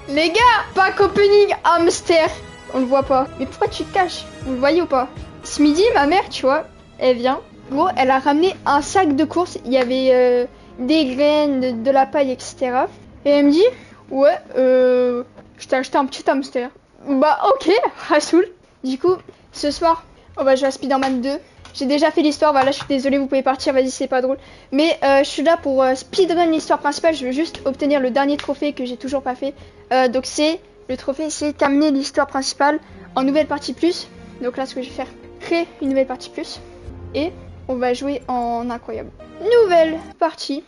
Les gars, pack opening hamster. On le voit pas. Mais pourquoi tu te caches? Vous le voyez ou pas? Ce midi, ma mère, tu vois, elle vient. Gros, elle a ramené un sac de courses. Il y avait des graines, de la paille, etc. Et elle me dit, ouais, je t'ai acheté un petit hamster. Bah ok, Rasoul. Du coup, ce soir, on va jouer à Spider-Man 2. J'ai déjà fait l'histoire, voilà, je suis désolée, vous pouvez partir, vas-y, c'est pas drôle. Mais je suis là pour speedrun l'histoire principale, je veux juste obtenir le dernier trophée que j'ai toujours pas fait. Donc le trophée, c'est terminer l'histoire principale en nouvelle partie plus. Donc là, ce que je vais faire, créer une nouvelle partie plus. Et on va jouer en incroyable. Nouvelle partie.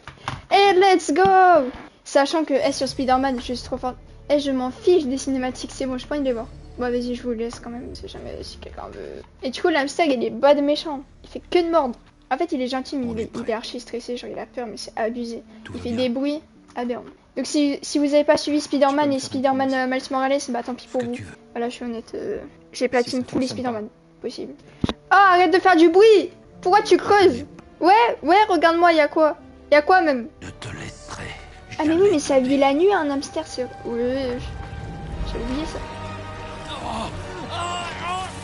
Et let's go! Sachant que sur Spider-Man, je suis trop forte. Et je m'en fiche des cinématiques, c'est bon, je pas envie de les voir. Bon, vas-y, je vous laisse quand même, si jamais si quelqu'un veut. Et du coup, l'hamster, il est bas de méchant. Il fait que de mordre. En fait, il est gentil, mais il est archi stressé, genre il a peur, mais c'est abusé. Il fait des bruits aberrants. Donc, si vous avez pas suivi Spider-Man et Spider-Man Miles Morales, bah tant pis pour vous. Voilà, je suis honnête, j'ai platine tous les Spider-Man possibles. Ah, arrête de faire du bruit! Pourquoi tu creuses? Ouais, regarde-moi, y'a quoi? Y'a quoi même? Ah, mais oui, mais ça vit la nuit, un hamster, c'est. Oui, j'ai oublié ça.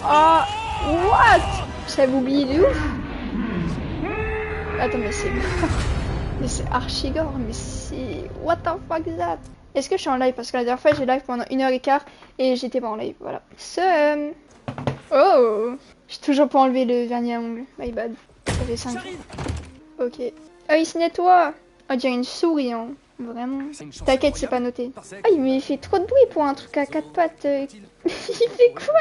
Oh, what? J'avais oublié de ouf. Attends, mais c'est... mais c'est archi gore, mais c'est... What the fuck is that? Est-ce que je suis en live? Parce que la dernière fois, j'ai live pendant 1h15 et j'étais pas en live, voilà. Oh! J'ai toujours pas enlevé le vernis à ongles. My bad. Ça fait 5 jours. Ok. Ah, il se nettoie. On dirait une souris, hein. Vraiment. T'inquiète, c'est pas noté. Ah, mais il fait trop de bruit pour un truc à 4 pattes. Il fait quoi?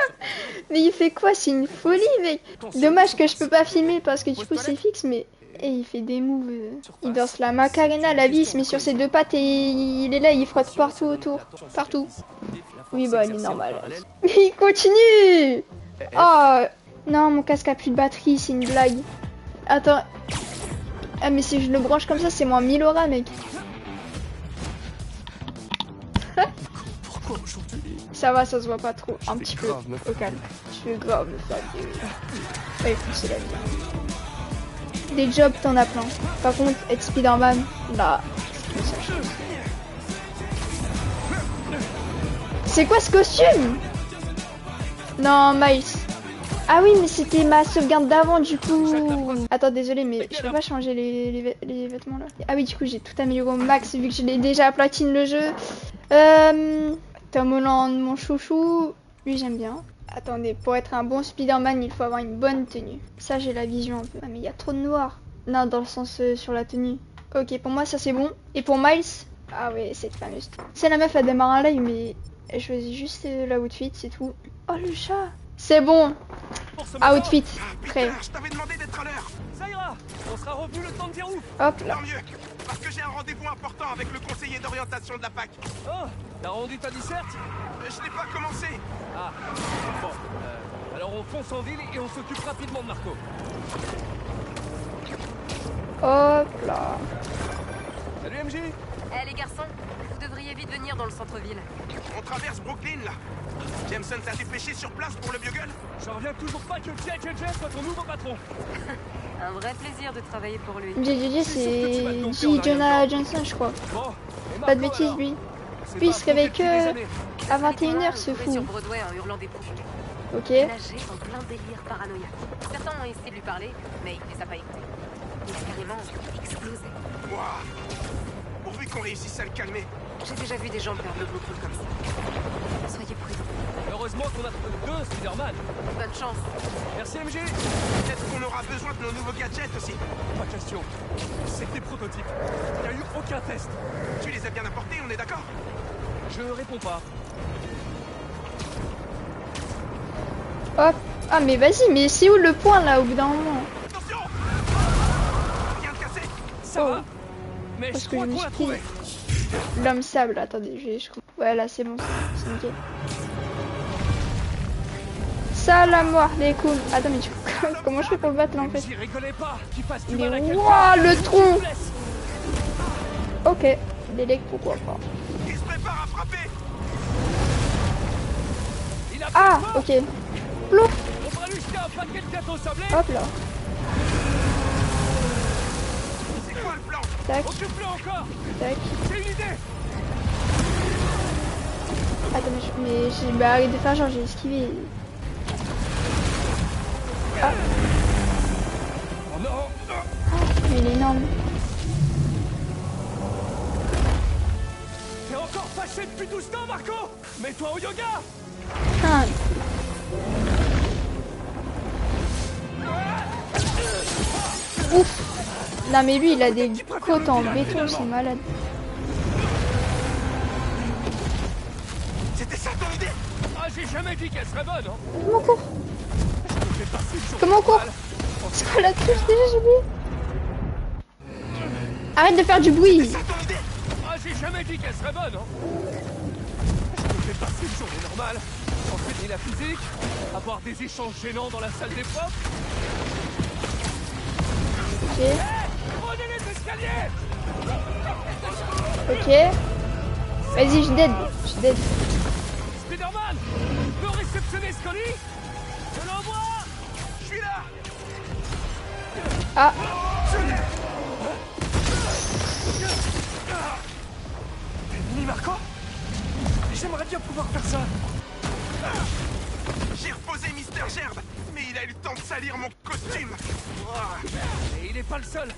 Mais il fait quoi? C'est une folie, mec. Dommage que je peux pas filmer parce que du coup c'est fixe, mais... Et il fait des moves. Il danse la Macarena, la vie, il se met sur ses deux pattes et il est là, il frotte partout autour. Partout. Oui, bah, il est normal. Mais il continue! Oh! Non, mon casque a plus de batterie, c'est une blague. Attends. Ah, mais si je le branche comme ça, c'est moins 1000 aura, mec. Ça va, ça se voit pas trop. Un petit peu au calme. Je vais grave me faire des... Ouais, c'est la vie. Des jobs, t'en as plein. Par contre, être Spider-Man, là, c'est quoi ce costume? Non, Miles. Ah oui, mais c'était ma sauvegarde d'avant, du coup. Attends, désolé, mais je peux pas changer les vêtements là. Ah oui, du coup, j'ai tout amélioré au max vu que je l'ai déjà platine le jeu. Tom Holland, mon chouchou. Lui, j'aime bien. Attendez, pour être un bon Spider-Man, il faut avoir une bonne tenue. Ça, j'ai la vision un peu. Ah, mais il y a trop de noir. Non, dans le sens sur la tenue. Ok, pour moi, ça c'est bon. Et pour Miles, ah ouais, cette fameuse. C'est la meuf, elle démarre un live, mais elle choisit juste l'outfit, c'est tout. Oh, le chat. C'est bon. Outfit, prêt. Je t'avais demandé d'être à l'heure. Ça ira. On sera revenu le temps de dire ouf. Hop là. Tant mieux, parce que j'ai un rendez-vous important avec le conseiller d'orientation de la fac. Oh, t'as rendu ta disserte? Je n'ai pas commencé. Ah, bon. Alors on fonce en ville et on s'occupe rapidement de Marco. Hop là. Salut MJ. Eh les garçons, vous devriez vite venir dans le centre-ville. On traverse Brooklyn là. Jameson t'a dépêché sur place pour le Bugle? J'en reviens toujours pas que JJJ soit ton nouveau patron. Un vrai plaisir de travailler pour lui. JJJ, c'est J. Jonah Johnson, je crois. Bon, Pas de bêtises, lui. Puis il se réveille que à 21h, ce fou. sur Broadway en hurlant des coups. Ok. Nager en plein délire paranoïaque. Certains ont essayé de lui parler, mais il les a pas écoutés. Il a carrément explosé. Waouh. Pourvu qu'on réussisse à le calmer. J'ai déjà vu des gens perdre le contrôle comme ça. Soyez prudents. Heureusement qu'on a trouvé deux Spider-Man. Bonne chance. Merci MJ. Peut-être qu'on aura besoin de nos nouveaux gadgets aussi. Pas question. C'est des prototypes. Il n'y a eu aucun test. Tu les as bien apportés, on est d'accord? Je réponds pas. Hop. Ah mais vas-y, mais c'est où le point là au bout d'un moment? Attention. Rien de cassé. Ça va. Mais Parce je que crois je me qu'on l'a suis trouvé. pris l'homme sable. Attendez, je comprends. Ouais, là c'est bon, c'est nickel. Salam alaikum. Attends, mais comment je fais pour le battre là en fait? MJ, rigolez pas. Qu'il fasse du Mais mal à quelqu'un. wouah, le Je tronc. vous laisse. Ok. Délègue, pourquoi pas. Il se prépare à frapper. Il a fait Ah, peur. ok. Plouf. On va lui jeter un paquet de gâteaux sablés. Hop là. C'est quoi le plan? Tac, Occupe-le encore. tac. J'ai une idée. Attends, mais j'ai bah, arrête de faire genre, j'ai esquivé. Ah. Oh non. Mais il est énorme. T'es encore fâché depuis 12 ans, Marco. Mets-toi au yoga. Ah. Ouf. Non mais lui il a des côtes en béton, c'est malade. C'était ça ton idée? Ah, j'ai jamais dit qu'elle serait bonne, hein. Comment on court? J'ai passé le jour Comment on court? normal. C'est quoi la touche déjà, j'ai oublié? Arrête de faire du bruit. C'est ça ton idée? Ah, j'ai jamais dit qu'elle serait bonne, hein. J'ai passé une journée normale, entraîner la physique, avoir des échanges gênants dans la salle des profs. Ok. Prenez les escaliers. Ok. Vas-y, je dead. Je dead. Spider-Man, tu peux réceptionner ce colis? Je l'envoie. Je suis là. Ah. Ni Marco? J'aimerais bien pouvoir faire ça. J'ai reposé Mister Gerbe, mais il a eu le temps de salir mon costume. Et il est pas le seul.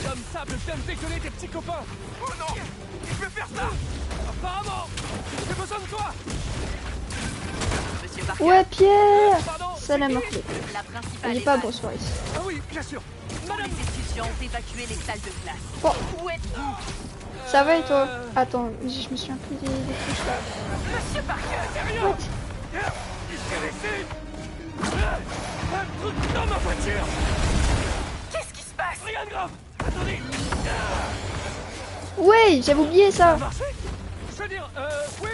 L'homme sable vient de dégueuler des petits copains. Oh non, il peut faire ça. Apparemment, j'ai besoin de toi. Monsieur Parker, Ouais, Pierre. Pardon, Ça l'a c'est qui? marqué. la principale Il est est pas mal. bonsoir ici. Ah oui, bien sûr. Tous Madame. les étudiants ont évacué les salles de classe. Bon, Où êtes-vous? ça va et toi? Attends, je me suis un peu des touches là. Monsieur Parker, Sérieux? Il s'est laissé un truc dans ma voiture. qu'est-ce qui se passe? Rien de grave. Attendez. Ouais, j'avais oublié ça. Marché? Je veux dire, oui,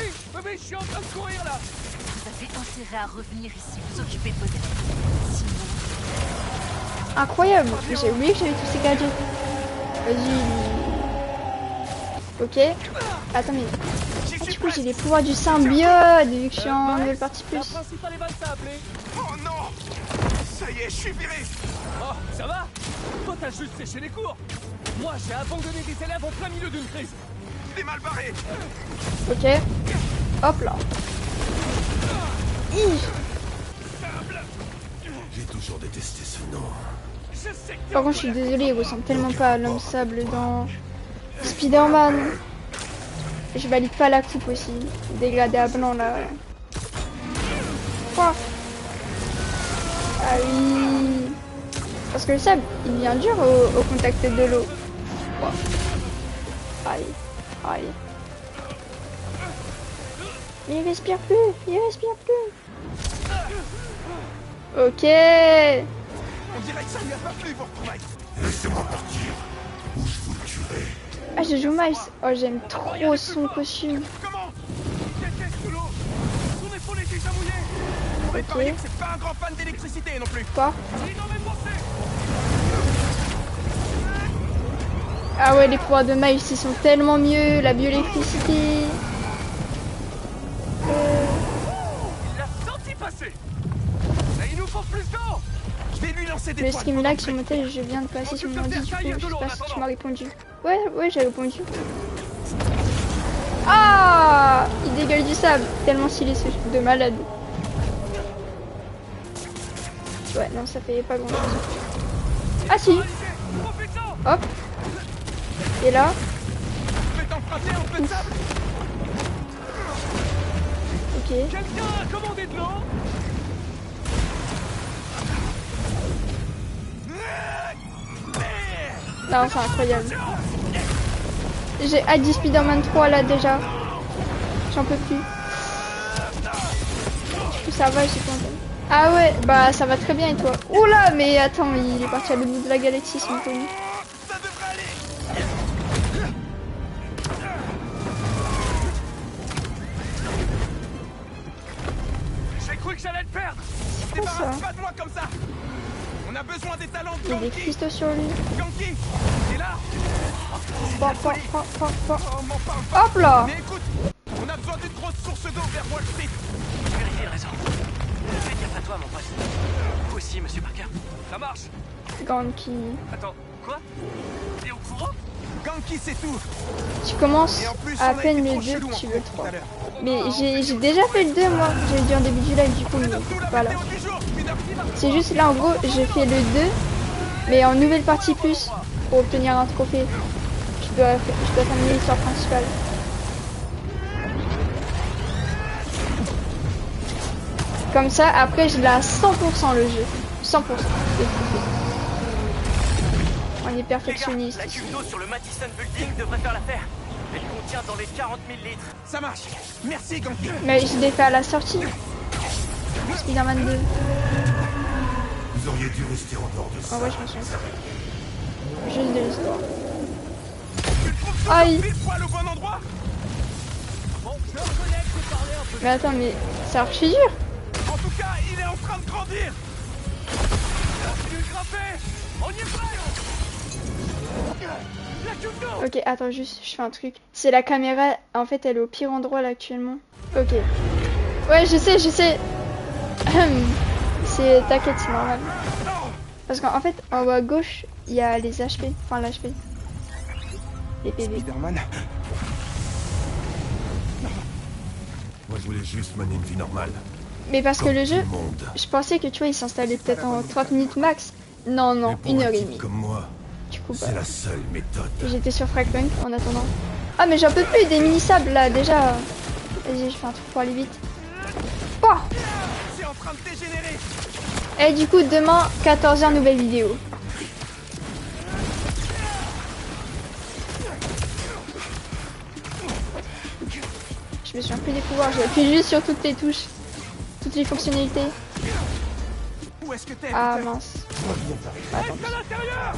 je suis en train de courir là. Vous avez intérêt à revenir ici, vous occuper de vos élèves. Sinon, Incroyable. J'ai oublié que j'avais tous ces gadgets. Vas-y. Ok. Attends, mais J'y du suis coup j'ai presque. les pouvoirs du symbiote vu que je suis en nouvelle partie La plus. principale est à appeler. Oh non. Ça y est, je suis viré. Oh, ça va? Toi, t'as juste séché les cours. Moi, j'ai abandonné des élèves en plein milieu d'une crise. T'es mal barré. Ok. Hop là. Ih. J'ai toujours détesté ce nom. Je sais que Par contre je suis désolée, il ressemble tellement pas à l'homme sable dans Spider-Man. Je valide pas la coupe aussi. Dégradé à blanc là. Quoi? Ah oui. Parce que le sable, il devient dur au contact de l'eau. Quoi? Allez. Allez. Mais il respire plus. Il respire plus. Ok. On dirait que ça lui a pas plu, vos retrouvailles. Laissez-moi partir, ou je vous tuerai. Ah, je joue Miles. Oh, j'aime trop son costume. Comment? Je déteste sous l'eau. Son épaule est déjà mouillée. On pourrait Ok. parier que c'est pas un grand fan d'électricité non plus. Quoi? Il n'en est pensé. Ah ouais, les pouvoirs de Miles, ils sont tellement mieux. La bioélectricité. Il l'a senti passer. Mais il nous faut plus d'eau. Je vais lui lancer des Le points. stream lag sur mon tel, je viens de passer sur mon ordi, du coup, je sais pas si tu m'as répondu. Ouais, j'ai répondu. Ah, il dégueule du sable. Tellement stylé ce truc de malade. Ouais, non, ça fait pas grand chose. Ah si. Profitons. Hop. Et là. Je vais t'en frapper un peu de sable. Ok. Quelqu'un a commandé de l'eau? Non, c'est incroyable. J'ai hâte du Spider-Man 3 là déjà. J'en peux plus. Du coup, ça va, je suis contente. Ah ouais, bah ça va très bien et toi? Oula, mais attends, il est parti à l'autre bout de la galaxie, son connu. Ça devrait aller. J'ai cru que j'allais le perdre. Débarrasse pas de moi comme ça. On a besoin des talents de Il y a des Ganki. cristaux sur lui. Ganki, t'es là? Bon. Oh, m'en parle pas. Hop là. Mais écoute, on a besoin d'une grosse source d'eau vers Wall Street. Vérifiez le réseau. Fais gaffe à toi, mon pote. Vous aussi, monsieur Parker. Ça marche. Ganki. Attends, Quoi? T'es au courant? Ganki, c'est tout. Tu commences Et en plus, à on a peine été le trop 2, chelou en tu veux le tout 3. à l'heure. Mais j'ai déjà fait le 2 moi, j'ai dit en début du live du coup, mais Donne-nous la voilà. météo du jour, Spider. C'est juste là en gros, j'ai fait le 2, mais en nouvelle partie plus, pour obtenir un trophée. Je dois terminer l'histoire principale. Comme ça, après je l'ai à 100% le jeu. 100%. On est Les gars, perfectionniste. la cuve d'eau sur le Madison Building devrait faire l'affaire. Elle contient dans les 40 000 litres. Ça marche. Merci, Ganki. Mais je l'ai fait à la sortie. Spider-Man 2. Vous auriez dû rester en dehors de ça. Ah ouais, je me souviens. Juste de l'histoire. Tu le trouves toujours Aïe. pile poil au bon endroit? Bon, je reconnais que j'ai parlé un peu. Mais attends, mais c'est archi dur. En tout cas, il est en train de grandir. Continue de grimper. On y est prêt. La cuve d'eau. Ok, attends, juste, je fais un truc. C'est la caméra, en fait, elle est au pire endroit là actuellement. Ok. Ouais, je sais. T'inquiète, c'est normal. Parce qu'en fait, en haut à gauche, il y a les HP. Enfin, l'HP. Les PV. Spider-Man. Moi, je voulais juste mener une vie normale. Mais parce que Comme le tout jeu, le monde. je pensais que tu vois, il s'installait peut-être en 30 minutes max. Non, Mais pour 1 un heure et type demie. comme moi, Du coup, bah, c'est la seule méthode. j'étais sur Fragpunk en attendant. Ah, mais j'en peux plus des mini-sables là, déjà. Vas-y, je fais un truc pour aller vite. Oh! C'est en train de dégénérer. Et du coup, demain, 14h, nouvelle vidéo. Je me souviens plus des pouvoirs, j'appuie juste sur toutes les touches. Toutes les fonctionnalités. Où est-ce que t'es? Ah Peter? mince. Reste à l'intérieur.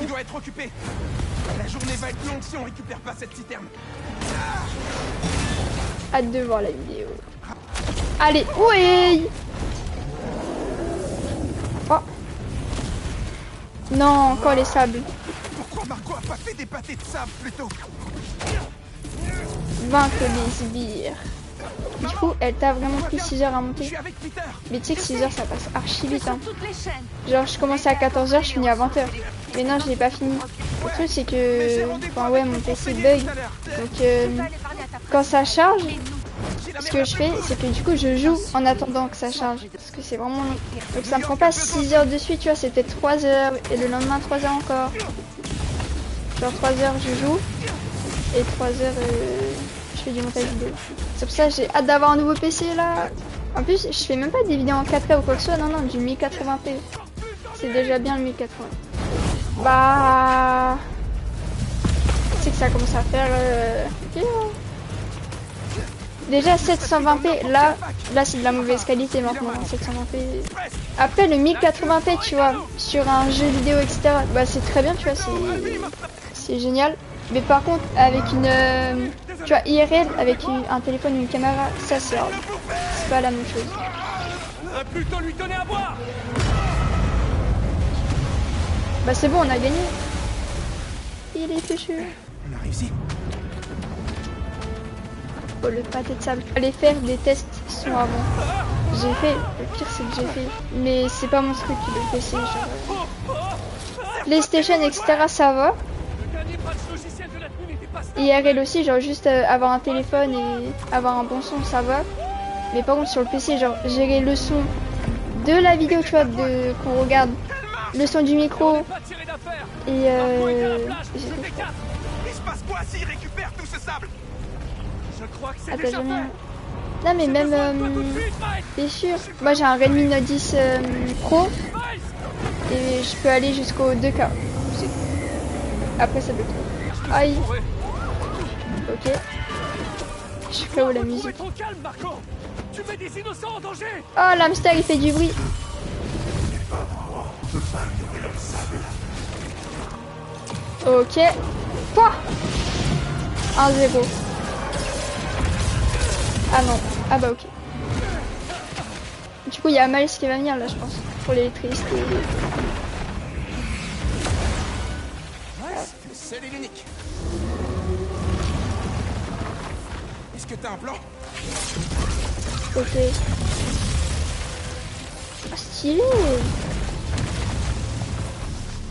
Il doit être occupé. La journée va être longue si on récupère pas cette citerne. Hâte de voir la vidéo. Allez, oui. Oh. Non, encore les sables. Pourquoi Marco a pas fait des pâtés de sable plus tôt? Vaincre les sbires. Du coup, elle t'a vraiment pris 6 heures à Je monter. suis avec Peter. Mais tu sais que 6 heures, ça passe archi vite. Hein. Toutes les chaînes. Genre, je commençais à 14h, je finis à 20h. Mais non, je l'ai pas fini. Le truc, c'est que. Enfin, ouais, mon PC bug. Donc, quand ça charge, ce que je fais, c'est que du coup, je joue en attendant que ça charge. Parce que c'est vraiment long. Donc, ça me prend pas 6 heures de suite, tu vois, c'est peut-être 3 heures. Et le lendemain, 3 heures encore. Genre, 3 heures, je joue. Et 3 heures, je fais du montage vidéo. C'est pour ça que j'ai hâte d'avoir un nouveau PC là. En plus, je fais même pas des vidéos en 4K ou quoi que ce soit. Non, non, du 1080p. C'est déjà bien le 1080. Bah. C'est que ça commence à faire. Ok, hein. Déjà 720p, là c'est de la mauvaise qualité maintenant. 720p. Après le 1080p, tu vois, sur un jeu vidéo, etc. Bah c'est très bien, tu vois, c'est génial. Mais par contre, avec une, tu vois, IRL, avec un téléphone ou une caméra, ça c'est pas la même chose. On va plutôt lui donner à boire. Bah c'est bon, on a gagné. Il est péchu. On a réussi. Oh, le pâté de sable. Aller faire des tests son avant. J'ai fait. Le pire c'est que j'ai fait. Mais c'est pas mon truc le PC. Genre. PlayStation, etc. ça va. Le dernier patch logiciel de la nuit n'était pas stable. IRL aussi, genre juste avoir un téléphone et avoir un bon son, ça va. Mais par contre sur le PC, genre gérer le son de la vidéo, tu vois, qu'on regarde, le son du micro Pas tiré d'affaire. et Marco était à la plage, j'ai c'était fait 4. Il se passe quoi s'il récupère tout ce sable? Je crois que c'est Ah, t'as déjà jamais. fait. Non mais même Tout de suite, Miles. t'es sûr? Moi j'ai un Redmi Note 10 Pro Miles. et je peux aller jusqu'au 2K. C'est- Après ça peut trop. Aïe, Ouais. ok. Je ferai où la Faut musique? trouver ton calme, Marco. Tu mets des innocents en danger. Oh l'hamster il fait du bruit. Ok. Quoi? 1-0. Ah non. Ah bah ok. Du coup il y a Miles qui va venir là je pense. Pour l'électricité. Le seul et l'unique. Est-ce que t'as un plan? Ok. Ah, stylé.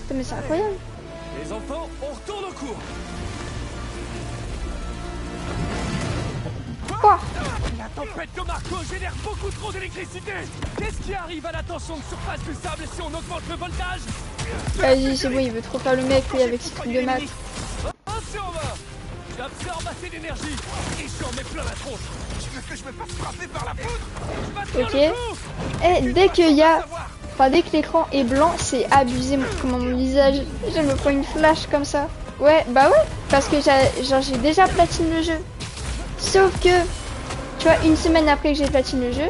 Putain, mais c'est incroyable. Les enfants, on retourne au cours. Quoi? La tempête de Marco génère beaucoup trop d'électricité. Qu'est-ce qui arrive à la tension de surface du sable si on augmente le voltage? Vas-y, c'est bon, il veut trop faire le mec, lui, avec ses trucs de maths. Attention, va. J'absorbe assez d'énergie et j'en mets plein la tronche. Tu veux que je me fasse frapper par la poudre? Ok. Et dès qu'il y a... Enfin, dès que l'écran est blanc, c'est abusé comment mon visage... Je me prends une flash comme ça. Ouais, bah ouais. Parce que j'ai déjà platine le jeu. Sauf que... Tu vois, une semaine après que j'ai platine le jeu...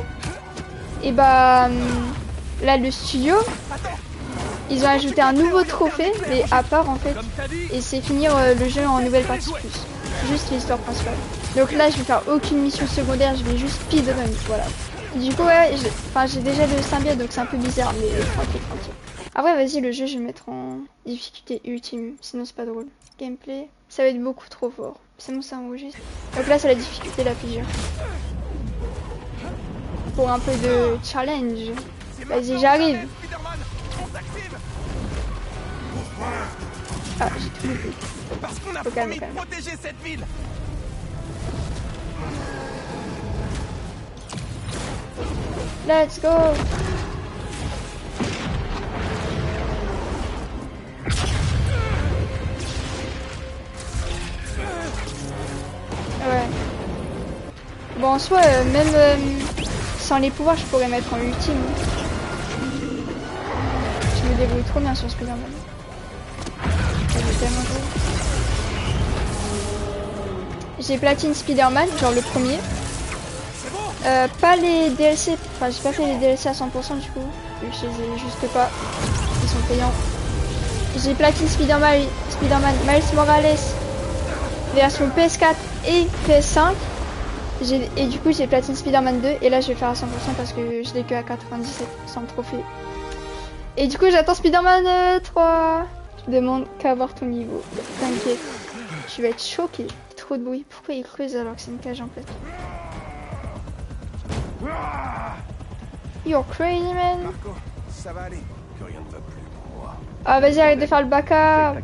Et bah... Là, le studio... Ils ont ajouté un nouveau trophée, mais à part en fait. Et c'est finir le jeu en nouvelle partie plus. Juste l'histoire principale. Donc là, je vais faire aucune mission secondaire, je vais juste speedrun, voilà. Du coup, ouais, j'ai déjà le symbiote, donc c'est un peu bizarre, mais tranquille. Ah ouais, vas-y, le jeu, je vais le mettre en difficulté ultime, sinon c'est pas drôle. Gameplay, ça va être beaucoup trop fort. C'est bon, ça enregistre. Donc là, c'est la difficulté la plus dure. Pour un peu de challenge. Vas-y, j'arrive. Ah, j'ai tout loupé. Parce qu'on a promis de protéger cette ville. Let's go. Ouais. Bon, en soi, même sans les pouvoirs, je pourrais mettre en ultime. Je me débrouille trop bien sur Spider-Man. J'ai platine Spider-Man, genre le premier. Pas les DLC, enfin j'ai pas fait les DLC à 100% du coup, vu que je les ai juste pas, ils sont payants. J'ai platine Spider-Man Miles Morales, version PS4 et PS5. Et du coup j'ai platine Spider-Man 2 et là je vais faire à 100% parce que je l'ai que à 97 sans trophée. Et du coup j'attends Spider-Man 3. Je demande qu'à avoir ton niveau. T'inquiète, je vais être choqué. Trop de bruit. Pourquoi il creuse alors que c'est une cage en fait? You're crazy man. Marco, ça va aller. Que rien ne va plus pour moi. Ah vas-y, arrête de faire le backup.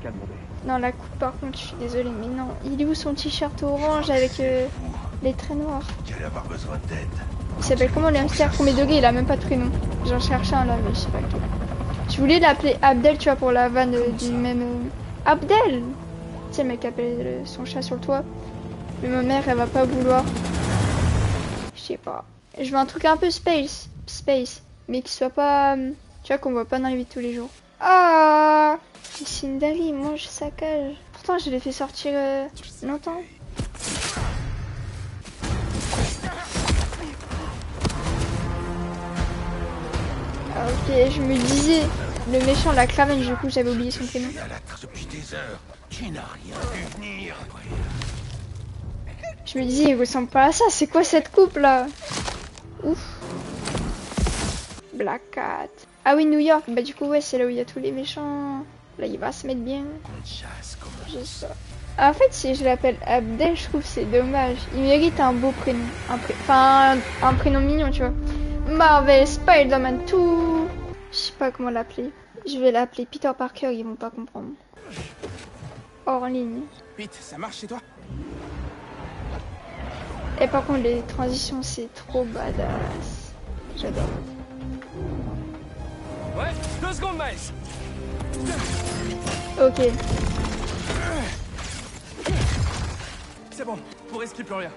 Non, la coupe par contre, je suis désolée, mais non. Il est où son t-shirt orange avec les traits noirs? J'allais avoir besoin d'aide. Il s'appelle comment le hamster? Premier degré, il a même pas de prénom. J'en cherchais un là, mais je sais pas lequel. Je voulais l'appeler Abdel, tu vois, pour la vanne du même... Abdel! Tu sais, le mec appelle son chat sur le toit. Mais ma mère, elle va pas vouloir. Je sais pas. Je veux un truc un peu space, mais qui soit pas... tu vois, qu'on voit pas dans les vies de tous les jours. Ah! Sindari, mange sa cage. Pourtant, je l'ai fait sortir longtemps. Ah, ok, je me disais, le méchant, la Craven, du coup, j'avais oublié son prénom. Depuis des heures, tu n'as rien vu venir. Je me disais, il ressemble pas à ça, c'est quoi cette coupe là? Ouf. Black Cat. Ah oui, New York, bah du coup, ouais, c'est là où il y a tous les méchants. Là, il va se mettre bien. Juste ça. En fait, si je l'appelle Abdel, je trouve que c'est dommage. Il mérite un beau prénom. Enfin, un prénom mignon, tu vois. Marvel, Spider-Man, tout. Je sais pas comment l'appeler. Je vais l'appeler Peter Parker, ils vont pas comprendre. Hors ligne. Pete, ça marche chez toi? Et par contre, les transitions, c'est trop badass. J'adore. Ouais, 2 secondes, Miles. Ok. C'est bon, pour risquer plus rien.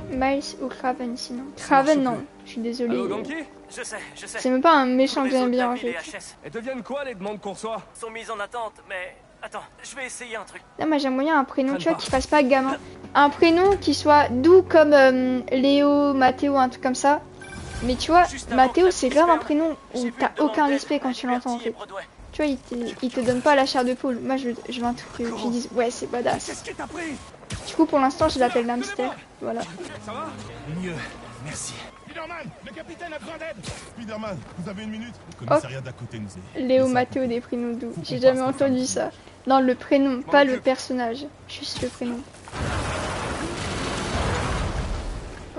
Miles ou Craven sinon. Craven non, je suis désolée. Allô, Ganky? Je sais. C'est même pas un méchant que Les j'aime autres bien en navires fait. et HS Elles deviennent quoi les demandes qu'on reçoit? sont mises en attente, mais... Attends, je vais essayer un truc. Là, moi j'aime bien un prénom, tu vois, qui fasse pas gamin. Un prénom qui soit doux comme Léo, Mathéo, un truc comme ça. Mais tu vois, Mathéo c'est grave un prénom où t'as aucun respect quand tu l'entends en fait. Tu vois, il te donne pas la chair de poule. Moi je veux un truc qui dise ouais c'est badass. Qu'est-ce qui t'a pris? Du coup pour l'instant je l'appelle l'hamster. Voilà. Ça va? Mieux, merci. Spider-Man, le capitaine a besoin d'aide. Spider-Man, vous avez une minute? Le commissariat d'à côté nous est. Léo, Mathéo, des prénoms doux. J'ai jamais entendu ça. Non, le prénom, pas le personnage. Juste le prénom.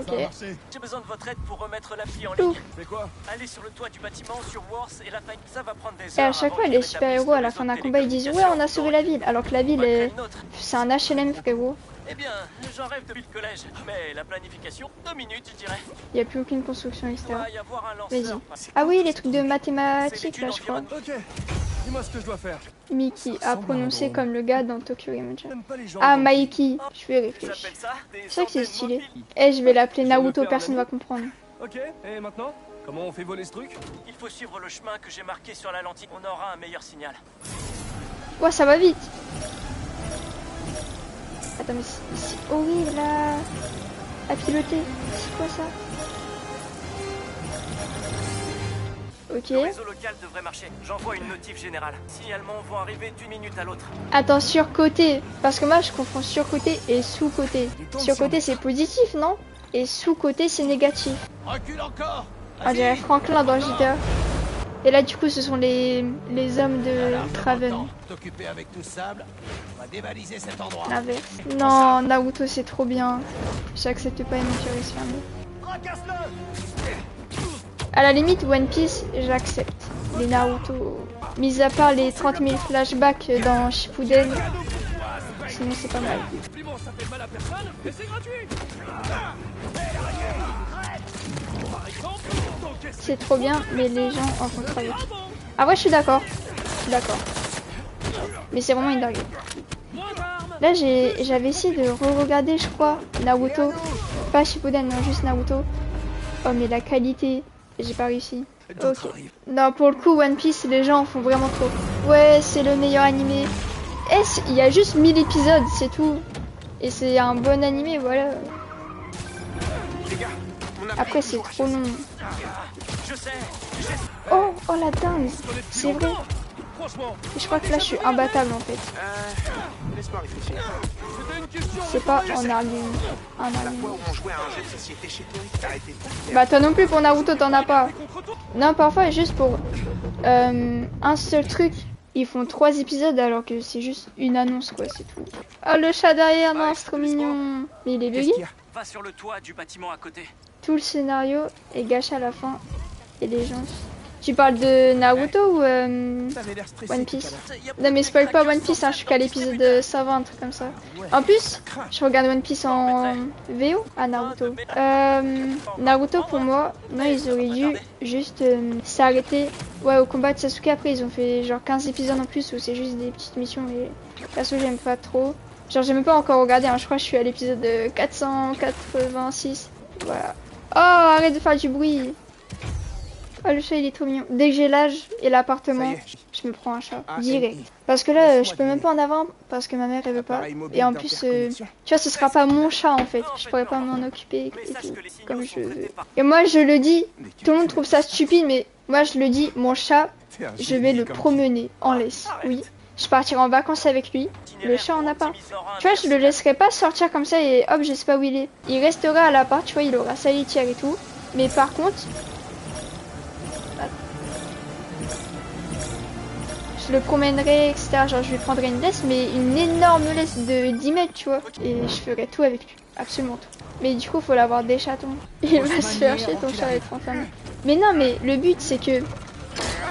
Ok. Ça a marché. J'ai besoin de votre aide pour remettre l'appli en Tout. ligne. Mais quoi? Allez sur le toit du bâtiment, sur Wars et la faille. Ça va prendre des heures. Et à chaque fois, les super-héros, à la fin d'un combat, ils disent ouais, on a sauvé la ville. Alors que la ville, c'est un HLM, frérot. Eh bien, j'en rêve depuis le collège. Mais la planification, 2 minutes, je dirais. Il n'y a plus aucune construction, Il etc. doit y avoir un Vas-y. lanceur. Ah oui, les trucs de mathématiques, là, je crois. Ok. Dis-moi ce que je dois faire. Mickey, à prononcer comme le gars dans Tokyo Revengers. J'aime pas les gens. Ah, Mikey, je vais réfléchir. J'appelle ça des C'est vrai que c'est centaines de stylé. mots Eh, je vais l'appeler Je vais me Naruto, faire personne un va ami. comprendre. Ok, et maintenant? Comment on fait voler ce truc? Il faut suivre le chemin que j'ai marqué sur la lentille. On aura un meilleur signal. Ouais, ça va vite. Attends, mais c'est horrible là. À piloter. C'est quoi ça? Ok. Le réseau local devrait marcher. J'envoie une notif générale. Signalements vont arriver d'une minute à l'autre. Attends, sur-côté. Parce que moi, je confonds sur-côté et sous-côté. Sur-côté, c'est positif, non? Et sous-côté, c'est négatif. Recule encore. On dirait Franklin dans GTA. Et là, du coup, ce sont les hommes de Traven. T'occuper avec tout ce sable. On va dévaliser cet endroit. L'inverse. Non, Naruto, c'est trop bien. J'accepte pas une tuerie fermée. À la limite, One Piece, j'accepte. Les Naruto, mis à part les 30 000 flashbacks dans Shippuden, sinon c'est pas mal. Compliment, ça fait mal à personne et c'est gratuit. Par exemple, t'encaisses C'est trop bien, mais les gens en font trop vite. Ah ouais, je suis d'accord. Je suis d'accord. Mais c'est vraiment une dinguerie. moins d'armes. Là, j'avais essayé de re-regarder, je crois, Naruto. Pas Shippuden, non, juste Naruto. Oh, mais la qualité, j'ai pas réussi. Ok. Non, pour le coup, One Piece, les gens en font vraiment trop. Ouais, c'est le meilleur animé. Il y a juste 1000 épisodes, c'est tout. Et c'est un bon animé, voilà. Les gars, on a Après, c'est trop long. Je sais. Oh, oh la dingue. C'est vrai. Franchement, Je crois que là, je suis imbattable, en fait. Laisse-moi réfléchir. c'était une question. C'est pas en argument. Un La argument. fois où on jouait à un jeu de société chez toi, t'as arrêté. Bah, toi non plus, pour Naruto, t'en as pas. Non, parfois, juste pour un seul truc, ils font 3 épisodes alors que c'est juste une annonce, quoi, c'est tout. Oh, le chat derrière, non, c'est trop mignon. Mais il est Qu'est-ce bugué. qu'il y a? Va sur le toit du bâtiment à côté. Tout le scénario est gâché à la fin. Et les gens... Tu parles de Naruto ou T'avais l'air stressé. One tout à Piece? l'heure. Non, mais spoil pas One Piece, hein, je suis qu'à l'épisode 120, un truc comme ça. En plus, je regarde One Piece en VO à Naruto. Naruto, pour moi, non, ils auraient dû juste s'arrêter. Ouais, au combat de Sasuke. Après, ils ont fait genre 15 épisodes en plus où c'est juste des petites missions. Et perso, j'aime pas trop. Genre, j'ai même pas encore regardé, hein, je crois que je suis à l'épisode 486. Voilà. Oh, arrête de faire du bruit. Oh, le chat il est trop mignon. Dès que j'ai l'âge et l'appartement, Ça y est. je me prends un chat. Ah, Direct. et- Parce que là, Laisse-moi je peux même pas en avoir parce que ma mère elle veut pas. Appareil mobile Et en plus, d'interconnexion. tu vois, ce sera pas mon chat en fait. Je pourrais pas m'en occuper et tout, comme je veux. Et moi, je le dis, tout le monde trouve ça stupide, mais moi je le dis, mon chat, T'es un je génie vais le comme promener en laisse. Oui. Je partirai en vacances avec lui. Le chat en a pas. Tu vois, je le laisserai pas sortir comme ça et hop, je sais pas où il est. Il restera à l'appart, tu vois, il aura sa litière et tout. Mais par contre, je le promènerai, etc. Genre, je lui prendrai une laisse, mais une énorme laisse de 10 mètres, tu vois. Et je ferai tout avec lui. Absolument tout. Mais du coup, faut l'avoir des chatons. Il va se faire chier, ton chat va être enfermé. Mais non, mais le but, c'est que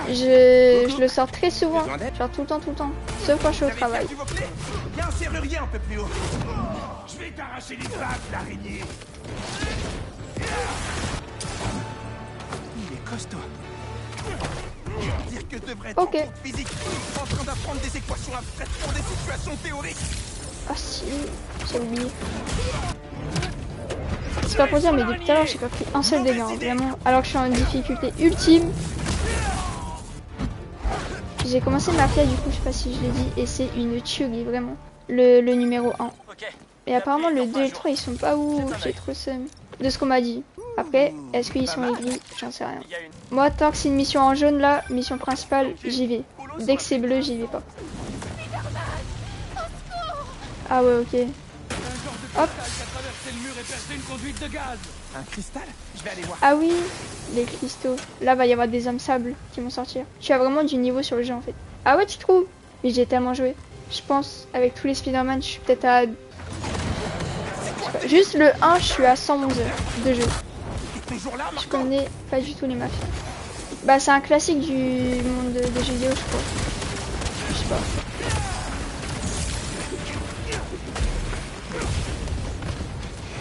je le sors très souvent. Genre, tout le temps, tout le temps. Sauf quand je suis au travail. S'il vous plaît, il y a un serrurier un peu plus haut. Je vais t'arracher les pattes, l'araignée. Il est costaud. Dire que je devrais être Ok. en cours de physique, en train d'apprendre des équations abstraites pour des situations théoriques. Ah si, j'ai oublié. C'est pas pour dire, mais depuis tout à l'heure, j'ai pas pris un seul dégât, hein, vraiment. Alors que je suis en difficulté ultime. J'ai commencé ma play, du coup, je sais pas si je l'ai dit, et c'est une tuerie, vraiment. Le numéro 1. Ok. Et apparemment, le 2 et le 3, ils sont pas ouf, j'ai trop seum. De ce qu'on m'a dit. Après, est-ce qu'ils sont aigris? J'en sais rien. Il y a une. Moi, tant que c'est une mission en jaune, là, mission principale, j'y vais. Dès que c'est bleu, j'y vais pas. Ah ouais, ok. Un genre de Hop. cristal qui a traversé le mur et percé une conduite de gaz. Un cristal? Je vais aller voir. Ah oui, les cristaux. Là, va y avoir des hommes sables qui vont sortir. Tu as vraiment du niveau sur le jeu, en fait. Ah ouais, tu trouves? Mais j'ai tellement joué. Je pense, avec tous les Spider-Man, je suis peut-être à... Je sais pas, Juste le 1, je suis à 111 heures de jeu. Toujours là, Je Marco? connais pas du tout les mafias. Bah c'est un classique du monde des jeux vidéo, je crois. Je sais pas.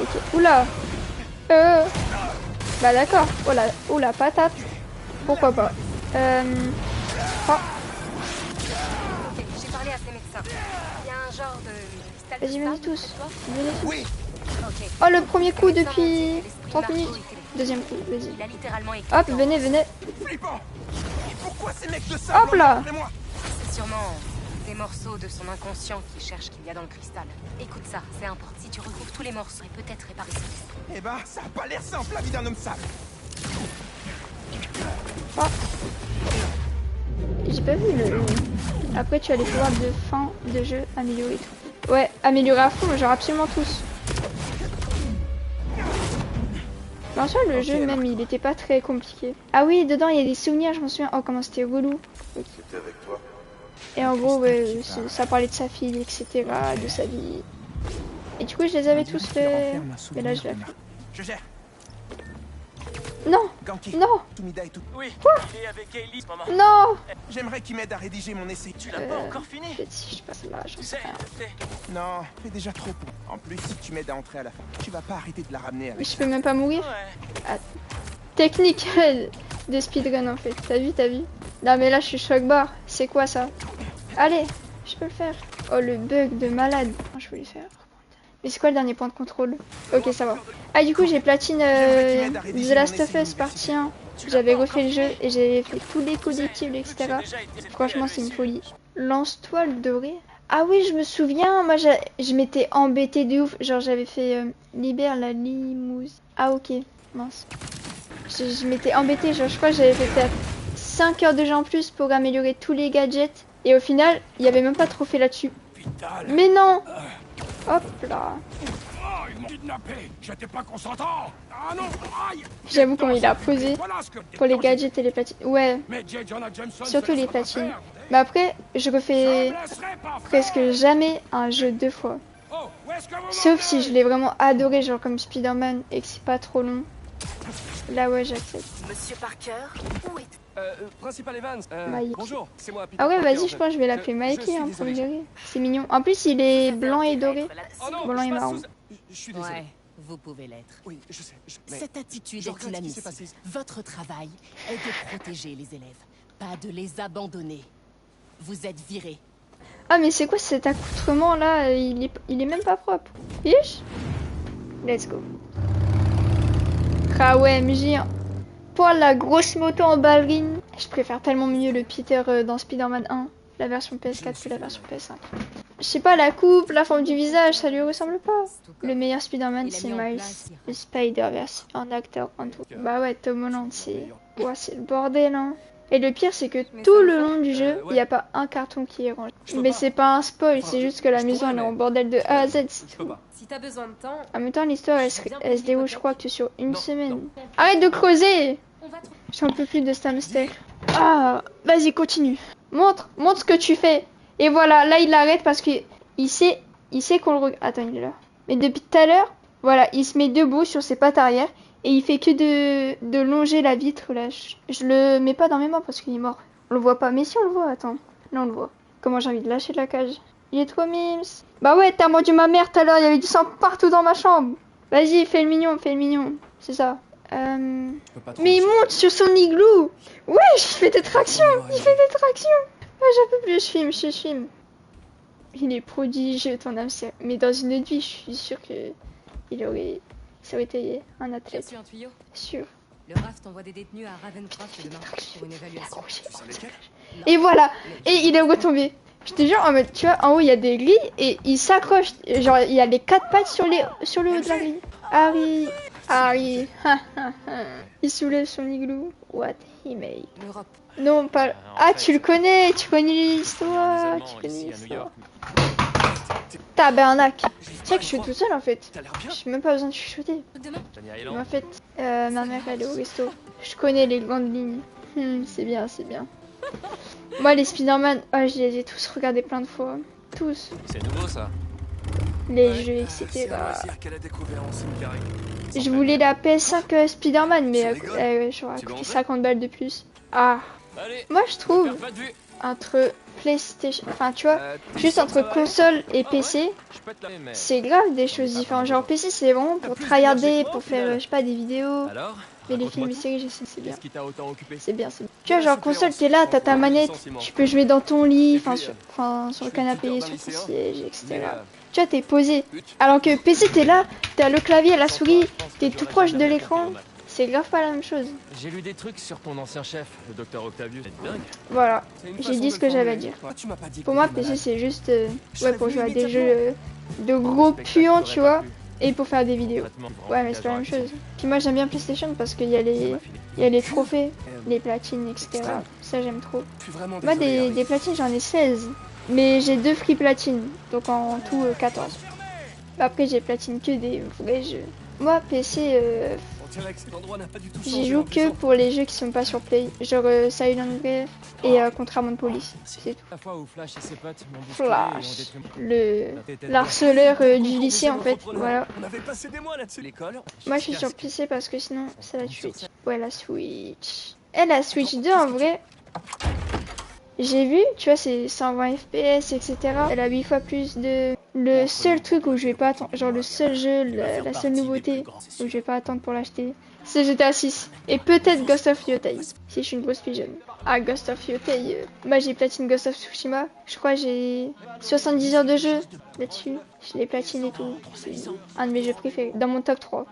Ok. Oula. Bah d'accord. Oh la patate. Pourquoi pas. Oh. Ok, j'ai parlé à ces médecins. Il y a un genre de... salle de Vas-y, venez stade, tous. cette fois. Venez tous. Oui, Ok. Oh le premier coup Les médecins depuis ont dit que l'esprit 30 Marco minutes. était là. Deuxième coup, vas-y. Il a littéralement écrit Hop, dans- venez, venez. flippant. Et pourquoi ces mecs de ça Hop là. moi? C'est sûrement des morceaux de son inconscient qui cherche qu'il y a dans le cristal. Écoute ça, c'est important. Si tu retrouves tous les morceaux, et peut-être réparer ça. Eh ben, ça a pas l'air simple la vie d'un homme sale. J'ai pas vu le... Après tu as les pouvoirs de fin de jeu améliorés et tout. Ouais, améliorer à fond, genre absolument tous. Mais en soi le jeu même il était pas très compliqué. Ah oui, dedans il y a des souvenirs, je m'en souviens. Oh comment c'était relou. C'était avec toi. Et en gros ouais, ça parlait de sa fille, etc. De sa vie. Et du coup je les avais tous faits. Et là je l'ai fait. Je gère. Non, Ganki, non, Tumida et tout. Oui, il est avec Kaylee en ce moment. non. J'aimerais qu'il m'aide à rédiger mon essai. Tu l'as pas encore fini. Peut-être si je passe là, j'en Tu sais sais, rien. Non, c'est déjà trop pour. En plus, si tu m'aides à entrer à la fin, tu vas pas arrêter de la ramener Mais avec je peux même pas mourir. Ouais. Technique de speedrun en fait, t'as vu? Non mais là je suis choc bar, c'est quoi ça? Allez, je peux le faire. Oh le bug de malade. Je voulais faire. Mais c'est quoi le dernier point de contrôle? Ok ça va. Ah du coup j'ai platine The Last of Us partie 1. J'avais refait le jeu et j'avais fait tous les collectibles etc. Franchement c'est une folie. Lance-toile doré. Ah oui je me souviens, moi je m'étais embêté de ouf. Genre j'avais fait Libère la limousine. Ah ok, mince. Je m'étais embêté, genre je crois que j'avais fait peut-être 5 heures de jeu en plus pour améliorer tous les gadgets. Et au final, il n'y avait même pas de trophée là-dessus. Mais non. Hop là. Oh, ils m'ont kidnappé. J'étais pas consentant. Ah non, aïe. J'avoue comment il a posé Voilà ce que... pour les gadgets et les platines. Ouais, Mais J. Jonah Jameson surtout se les laissera pas platines. faire. Mais après, je Je refais me laisserai pas faire. presque jamais un jeu 2 fois. Oh, où est-ce que vous Sauf si m'emmenez? je l'ai vraiment adoré, genre comme Spider-Man, et que c'est pas trop long. Là ouais, j'accepte. Monsieur Parker, où est... Principal Evans. Mikey. Bonjour, c'est moi. Peter Ah ouais, Parker, vas-y, je pense que je vais l'appeler je Mikey, suis hein, désolé. premier degré. C'est mignon. En plus, il est blanc et doré. Oh non, Blanc et je passe marron. sous- Je suis désolé. Ouais, vous pouvez l'être. Oui, je sais. Mais... Cette attitude je est regrette ce qui s'est inadmissible. passé. Votre travail est de protéger les élèves, pas de les abandonner. Vous êtes viré. Ah mais c'est quoi cet accoutrement là, il est même pas propre. Fiche. Let's go. Ah ouais, MJ. Pour la grosse moto en ballerine. Je préfère tellement mieux le Peter dans Spider-Man 1, la version PS4 que la version PS5. Je sais pas, la coupe, la forme du visage, ça lui ressemble pas. Le meilleur Spider-Man Il a c'est mis en Miles. place- Le Spider-Verse, en acteur en tout. Bah ouais, Tom Holland c'est... Ouais, c'est le bordel hein. Et le pire c'est que tout le long du jeu, il n'y a pas un carton qui est rangé. Mais c'est pas un spoil, c'est juste que la maison elle est en bordel de A à Z. Je peux pas. Si t'as besoin de temps, En même temps l'histoire elle se déroule je crois que sur une semaine. Arrête de creuser. on va trouver... J'en peux plus de ce hamster. Ah, vas-y continue. Montre ce que tu fais. Et voilà, là il arrête parce que il sait qu'on le regarde. Attends, il est là. Mais depuis tout à l'heure, voilà, il se met debout sur ses pattes arrière et il fait que de longer la vitre là. Je le mets pas dans mes mains parce qu'il est mort. On le voit pas, mais si on le voit, attends. Là on le voit. Comment j'ai envie de lâcher de la cage. Il est trop mimes. Bah ouais, t'as mordu ma mère tout à l'heure, il y avait du sang partout dans ma chambre. Vas-y, fais le mignon. C'est ça. Mais il monte sur son igloo. Ouais, il fait des tractions. Ouais, j'en peux plus, je filme. Il est prodigieux ton hamster. Mais dans une autre vie, je suis sûre que ça aurait été un J'ai athlète. reçu un tuyau. Sûr. Le RAF t'envoie des détenus à Ravencroft demain pour une évaluation. Et voilà. Et il est retombé. Je te jure, en mode, tu vois, en haut il y a des grilles et il s'accroche. Genre, il y a les 4 pattes sur le haut de la grille. Harry. Il soulève son igloo. What he made. L'Europe. Non, pas. en Ah, fait, tu le connais l'histoire. Tu connais l'histoire. Tabarnak. Tu sais que je suis tout seul en fait. T'as l'air bien. J'ai même pas besoin de chuchoter. Demain. Johnny Mais Island. en fait, ma mère elle est au resto. Je connais les grandes lignes. C'est bien. Moi les Spider-Man, je les ai tous regardés plein de fois. Tous. C'est nouveau ça. les jeux, etc. qu'elle a découvert en cimetière. Je voulais la PS5 Spider-Man, mais j'aurais coûté 50 balles de plus. Ah, Allez, moi je trouve perds pas de vue. entre PlayStation, enfin tu vois, juste entre console et PC, Je peux te la mais... c'est grave des choses différentes. Genre PC c'est vraiment pour tryharder, pour faire, je sais pas, des vidéos. Alors, Mais les films raconte-moi et tout. séries, c'est bien. Qu'est-ce qui t'a autant occupé? C'est bien, c'est bien. Tu vois, genre console, t'es là, t'as ta manette, tu peux jouer dans ton lit, enfin sur le canapé, sur ton siège, etc. Tu vois, t'es posé. Alors que PC, t'es là, t'as le clavier, la souris, t'es tout proche de l'écran. C'est grave pas la même chose. J'ai lu des trucs sur ton ancien chef, le docteur Octavius. C'est dingue. Voilà, C'est une j'ai façon dit de ce que le j'avais à formuler. dire. Tu m'as pas dit Pour que moi, t'étais PC, malade. c'est juste ouais, pour jouer à des jeux de gros puants, tu vois, et pour faire des vidéos. Ouais, mais c'est pas la même chose. Puis moi, j'aime bien PlayStation parce qu'il y a les trophées, les platines, etc. Ça, j'aime trop. Je suis vraiment Moi, désolé, Harry. des platines, j'en ai 16. Mais j'ai 2 free platines, donc en tout 14. Après, j'ai platine que des vrais jeux. Moi, PC, On dirait que cet endroit n'a pas du tout j'y changé joue en que plus. pour les jeux qui sont pas sur Play. Genre Silent Grave et Contraband Police. C'est tout. La fois où Flash et ses potes m'ont bousculé et ont Flash, détruit l'harceleur du lycée en fait. Voilà. On avait passé des mois là-dessus. L'école. Moi, je suis sur PC parce que sinon, c'est la Switch. Ouais, la Switch. Et la Switch 2, en vrai, j'ai vu, tu vois, c'est 120 FPS, etc. Elle a 8 fois plus de... Le seul truc où je vais pas attendre, genre le seul jeu, la seule nouveauté où je vais pas attendre pour l'acheter, c'est GTA 6. Et peut-être Ghost of Yotei, si je suis une grosse pigeonne. Ah, Ghost of Yotei, moi j'ai platine Ghost of Tsushima. Je crois que j'ai 70 heures de jeu là-dessus. Je l'ai platine et tout. C'est un de mes jeux préférés, dans mon top 3.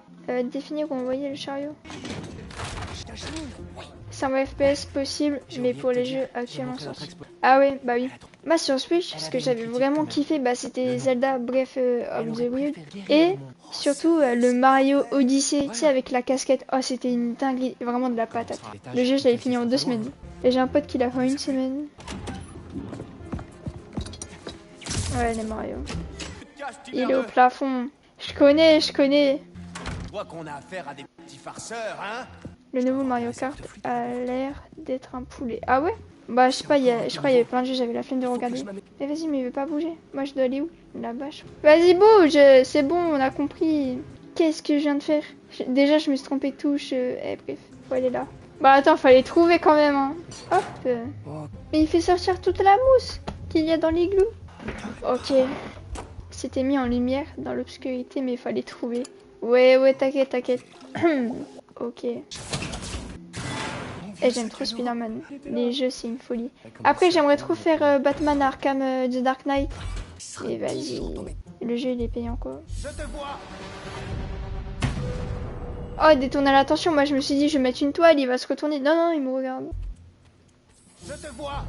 Définir où envoyer le chariot. 120 FPS possible, mais pour les jeux actuellement sortis. Ah ouais, bah oui. Moi sur Switch, ce que j'avais vraiment kiffé, bah c'était Zelda Breath of the Wild. Et surtout le Mario Odyssey, tu sais, avec la casquette. Oh, c'était une dinguerie, vraiment de la patate. Le jeu, je l'avais fini en 2 semaines. Et j'ai un pote qui l'a fait en 1 semaine. Ouais, les Mario. Il est au plafond. Je connais. Je crois qu'on a affaire à des petits farceurs, hein? Le nouveau Mario Kart a l'air d'être un poulet. Ah ouais? Bah je sais pas, je crois qu'il y avait plein de jeux, j'avais la flemme de regarder. Mais vas-y, mais il veut pas bouger. Moi je dois aller où? Là-bas. Vas-y bouge, c'est bon, on a compris. Qu'est-ce que je viens de faire? Déjà je me suis trompé de touche. Bref, faut aller là. Bah attends, fallait trouver quand même. Hein. Hop. Mais il fait sortir toute la mousse qu'il y a dans l'igloo. Ok. C'était mis en lumière dans l'obscurité, mais il fallait trouver. Ouais, t'inquiète. Ok. Et j'aime trop Spider-Man. Les jeux, c'est une folie. Après, j'aimerais trop faire Batman Arkham The Dark Knight. Et vas-y. Le jeu, il est payant, quoi. Oh, détourner l'attention. Moi, je me suis dit, je vais mettre une toile, il va se retourner. Non, il me regarde. Je te vois.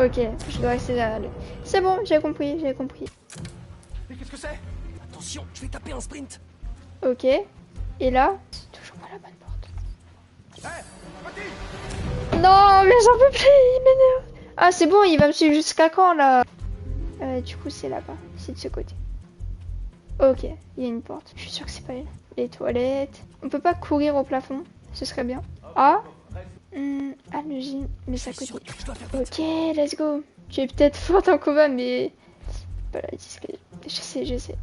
Ok, je dois rester derrière lui. C'est bon, j'ai compris. Mais qu'est-ce que c'est? Attention, je vais taper un sprint. Ok. Et là, c'est toujours pas la bonne porte. Non, mais j'en peux plus, il m'énerve. Ah, c'est bon, il va me suivre jusqu'à quand, là? Du coup, c'est là-bas. C'est de ce côté. Ok, il y a une porte. Je suis sûre que c'est pas elle. Les toilettes. On peut pas courir au plafond. Ce serait bien. Ah le gym. Mais ça coûte. Ok, let's go. Tu es peut-être forte en combat, mais... Voilà, je sais.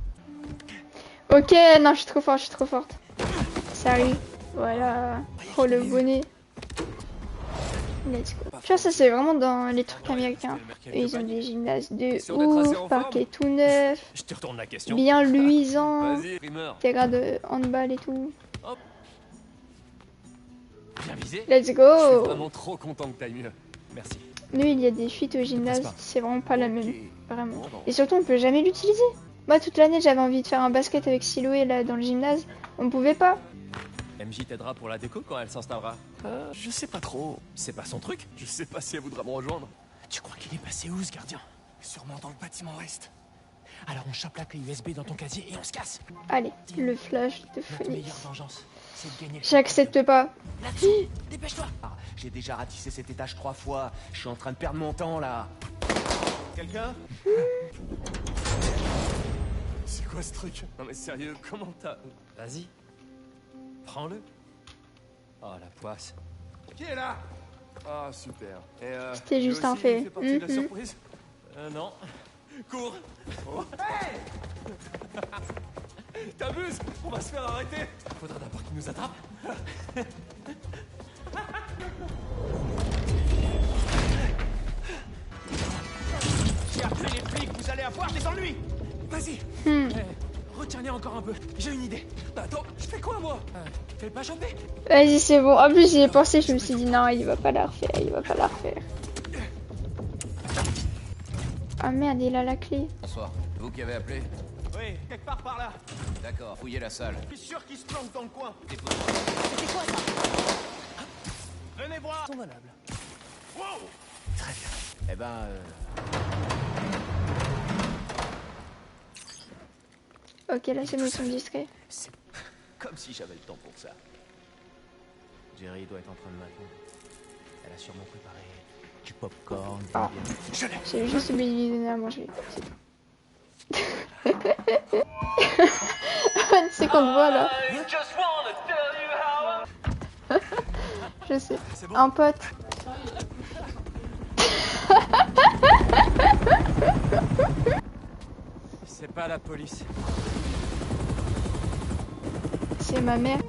Ok, non, je suis trop forte. Ça arrive. Voilà. Oh, le bonnet. Let's go. Tu vois, ça, c'est vraiment dans les trucs américains. Eux, ils ont des gymnases de ouf, parquet tout neuf, Je te retourne la question. bien luisant, Vas-y, primeur. terrain de handball et tout. Bien visé. Let's Je suis go. vraiment trop content que t'ailles mieux. Merci. Nous, il y a des fuites au gymnase, c'est vraiment pas la même. Vraiment. Et surtout, on peut jamais l'utiliser. Moi, toute l'année, j'avais envie de faire un basket avec Siloé là dans le gymnase. On pouvait pas. MJ t'aidera pour la déco quand elle s'installera. Je sais pas trop. C'est pas son truc. Je sais pas si elle voudra me rejoindre. Tu crois qu'il est passé où, ce gardien? Sûrement dans le bâtiment ouest. Alors on chope la clé USB dans ton casier et on se casse. Allez, le flash de Notre meilleure Phoenix. vengeance, c'est de gagner. J'accepte pas. Là-dessus, dépêche-toi. J'ai déjà ratissé cet étage 3 fois. Je suis en train de perdre mon temps, là. Quelqu'un? C'est quoi ce truc? Non mais sérieux, comment t'as... Vas-y. Prends-le. Oh la poisse. Qui est là? Ah super. C'était juste un fait. Fait partie de la surprise? Non. Cours. Hey. T'abuses. On va se faire arrêter. Faudra d'abord qu'il nous attrape. J'ai appelé les flics, vous allez avoir des ennuis. Vas-y. Retiens-les encore un peu. J'ai une idée. Attends, je fais quoi moi? Fais pas choper. Vas-y, c'est bon. En plus, j'y ai pensé, je me suis dit non, il va pas la refaire, il va pas la refaire. Ah merde, il a la clé. Bonsoir. Vous qui avez appelé? Oui, quelque part par là. D'accord, fouillez la salle. Je suis sûr qu'ils se planquent dans le coin. C'était quoi ça? Venez voir. Sont valables. Wow. Très bien. Eh ben, Ok, là, c'est nous sommes discrets. c'est comme si j'avais le temps pour ça. Jerry doit être en train de m'attendre. Elle a sûrement préparé du popcorn. Ah. Je l'ai. J'ai juste oublié de lui donner à manger. C'est tout. C'est qu'on le voit là. Just wanna tell you how Je sais. C'est bon. Un pote. C'est pas la police. C'est ma mère.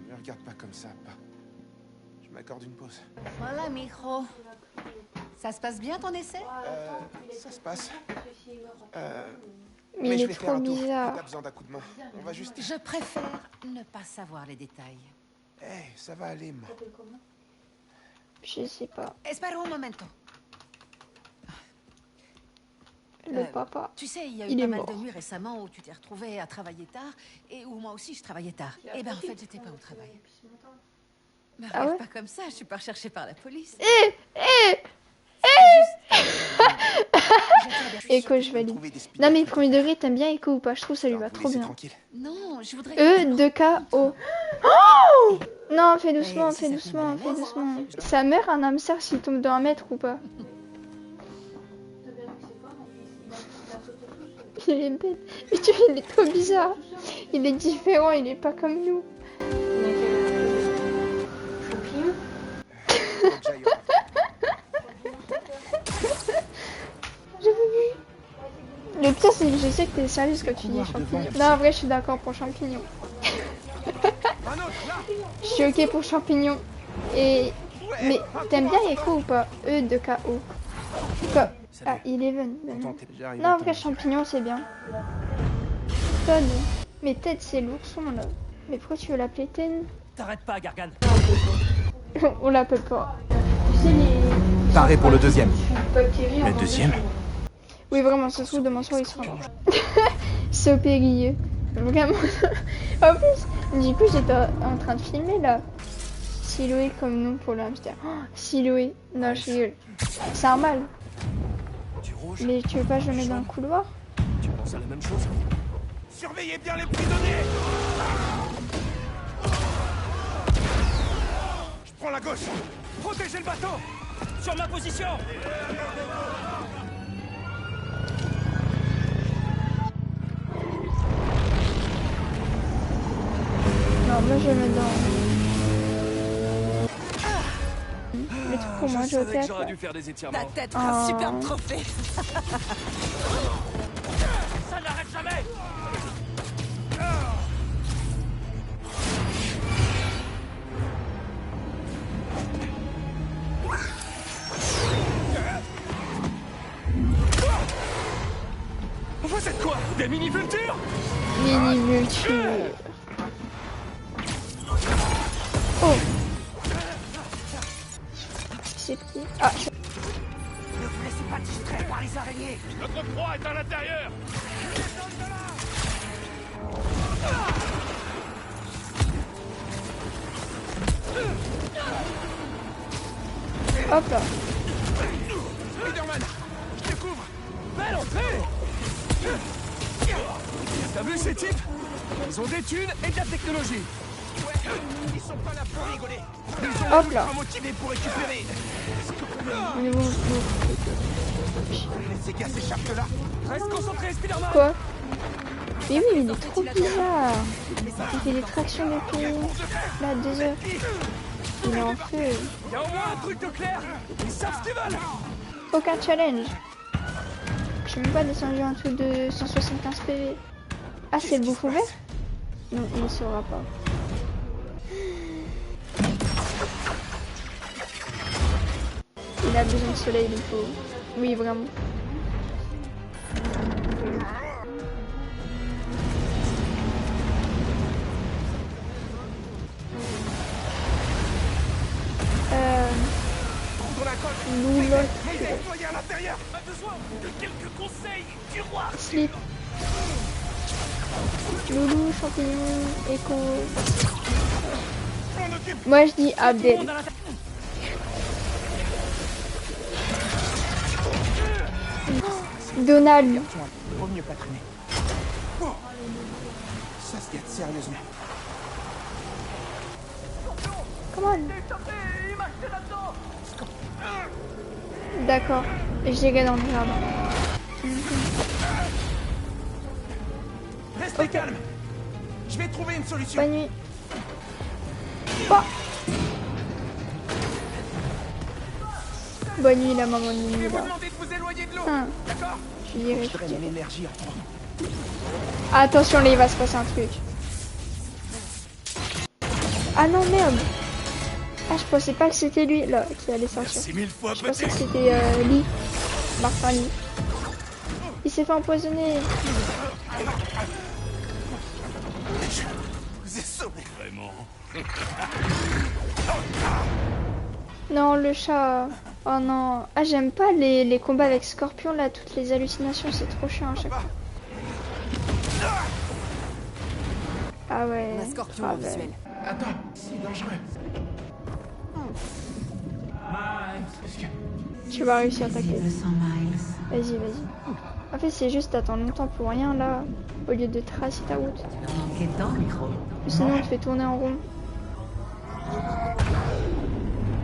Me regarde pas comme ça, pas. Je m'accorde une pause. Voilà, micro. Ça se passe bien ton essai? Ça se passe. Mais il je est vais faire trop un tour. bizarre. T'as besoin d'un coup de main. On va juste... Je préfère ne pas savoir les détails. Hey, ça va aller, moi. Je sais pas. Espera un momento. Le papa. Tu sais, il y a eu Il est pas mal mort. de nuits récemment où tu t'es retrouvé à travailler tard et où moi aussi je travaillais tard. Eh ben en fait, j'étais pas au travail. Me Ah regarde ouais pas comme ça, je suis pas recherchée par la police. Echo, je valide. Non, mais premier degré, t'aimes bien Echo ou pas? Je trouve que ça lui va trop bien. Tranquille. Non, je voudrais... E2KO. Oh non, fais doucement, Eh, si fais ça doucement, te met fais à l'aise. doucement. Ça meurt un hamster s'il tombe dans un mètre ou pas? Il est bête. Mais tu vois, il est trop bizarre. Il est différent, il est pas comme nous. Le pire, c'est que je sais que t'es sérieuse quand tu dis champignon. Non, en vrai, je suis d'accord pour champignon. Je suis ok pour champignon. Et... Mais t'aimes bien Echo ou pas? E2KO. Quoi? Ah, Eleven. Non, en vrai, champignon, c'est bien. Todd. Mais Ted, c'est l'ourson, là. Mais pourquoi tu veux l'appeler Ted? T'arrêtes pas, Gargan. On l'appelle pas. Paré pour le deuxième. Le deuxième? Oui, vraiment, ça se trouve, demain soir, il sera mort. C'est au périlleux. Vraiment. En plus, du coup, j'étais en train de filmer, là. Siloé comme nous pour le hamster. Oh, Siloé. Non, je rigole. C'est un mâle. Du rouge. Mais tu veux pas que je le mette dans le couloir? Tu penses à la même chose? Surveillez bien les prisonniers. Je prends la gauche. Protégez le bateau. Sur ma position. Non, moi, je le mets dans... Le truc pour moi, Je j'ai au savais que théâtre. j'aurais là. dû faire des Ta étirements. tête fera un Oh. superbe trophée. Ça n'arrête jamais. Vous êtes quoi? Des mini-vultures? Mini-vulture. Oh. C'est petit. Ah, c'est... Ne vous laissez pas distraire par les araignées. Notre proie est à l'intérieur. Hop là. Spider-Man, je découvre. Belle entrée! T'as vu ces types? Ils ont des thunes et de la technologie. Ouais, ils sont pas là pour rigoler. Hop là. Ils sont motivés pour récupérer. On est bon. Ces gars s'échappent de là. Reste concentré, Spider-Man! Quoi? Mais oui, il est trop bizarre. Il fait des tractions depuis là 2 heures. Il est en feu. Il y a au moins un truc de clair. Ils savent ce qu'ils veulent. Aucun challenge. Je suis même pas descendu en dessous de 175 PV. Ah, c'est le bouffon vert? Non, il ne saura pas. Il a besoin de soleil, il faut. Oui, vraiment. Loulot. À l'intérieur. A besoin de quelques conseils du roi. Slip. Loulou, champignon, écho. Moi je dis Abdel. Donald. Vaut mieux pas traîner. Ça se gâte sérieusement. Come on. D'accord. J'ai gagné dans le jardin. Restez calme. Je vais trouver une solution. Bonne nuit. Oh. Bonne nuit la maman de Je vais Mimi. vous demander de vous éloigner de l'eau. D'accord? Je dirais. Je draine mon énergie en toi. Attention là, il va se passer un truc. Ah non, merde. Ah, je pensais pas que c'était lui là qui allait sortir. Je pensais que c'était Lee. Martin Lee. Il s'est fait empoisonner. Vous êtes sauvé. Vraiment. Non, le chat. Oh non. Ah, j'aime pas les combats avec Scorpion là, toutes les hallucinations, c'est trop chiant à chaque fois. Ah ouais. Un scorpion Ah au ouais. visuel. Attends, c'est dangereux. Tu vas réussir à t'attaquer. Vas-y, vas-y. En fait, c'est juste t'attends longtemps pour rien là, au lieu de tracer ta route. Sinon, on te fait tourner en rond.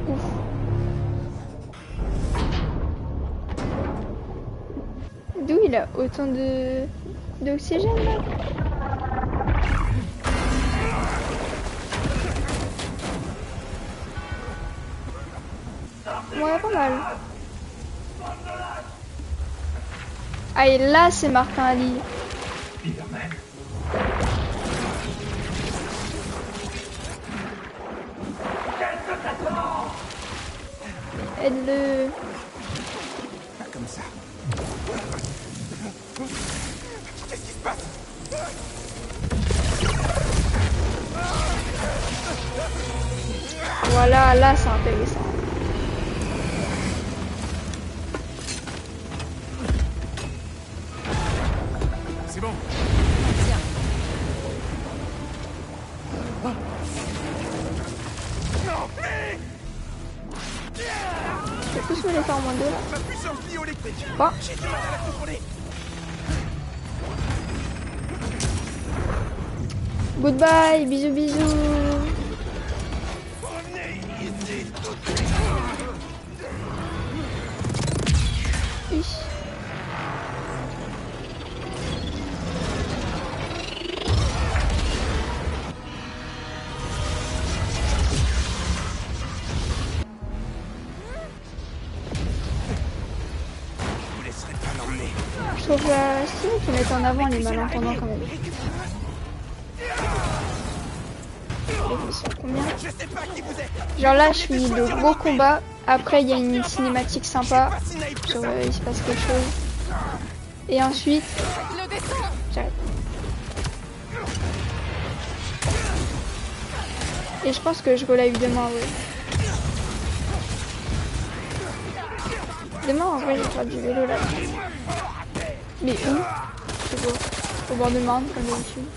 Ouf. D'où il a autant d'oxygène là? Ouais, pas mal. Ah, et là, c'est Martin Ali. Aide-le. Pas comme ça. Qu'est-ce qui se passe? Voilà, là, c'est intéressant. C'est bon. Je peux tous me les faire en moins 2 là. Ma puissance bioélectrique. Bon. J'ai du mal à la contrôler. Goodbye, bisous bisous. On est ici tout de Ich. Je vous laisserai pas l'emmener. Je trouve stylé qu'ils mettent en avant les malentendants quand même. Et ils sont combien? Je sais pas qui vous êtes. Genre là, je suis le gros combat. Après, il y a une cinématique sympa. Pas si naïf que Sur, ça. il se passe quelque chose. Et ensuite, j'arrête. Et je pense que je relive demain, ouais. Demain, en vrai, je vais faire du vélo là. Mais où? C'est beau. Au bord de Marne, comme d'habitude.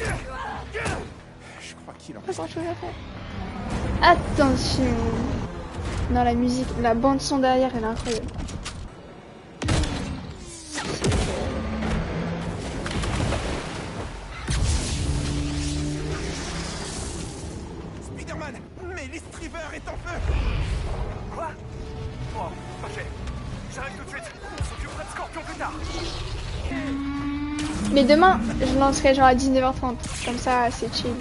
Je crois qu'il en Pas grand chose à faire. Attention! Non, la musique, la bande son derrière, elle est incroyable. Spider-Man, mais l'Estriver est en feu. Quoi? Oh, ok. J'arrive tout de suite. On s'occupera de Scorpion plus tard. Mais demain, je lancerai genre à 19h30. Comme ça, c'est chill.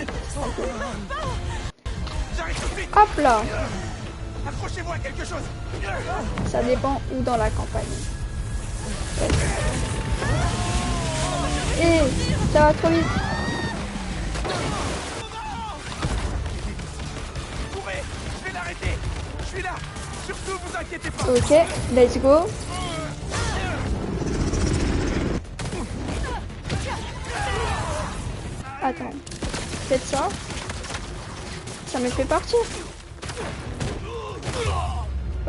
Hop là. Accrochez-vous à quelque chose. Ça dépend où dans la campagne. Et ça va trop vite. Courez, je vais l'arrêter. Je suis là. Surtout, vous inquiétez pas. Ok, let's go. Attends, faites ça. Ça me fait partir.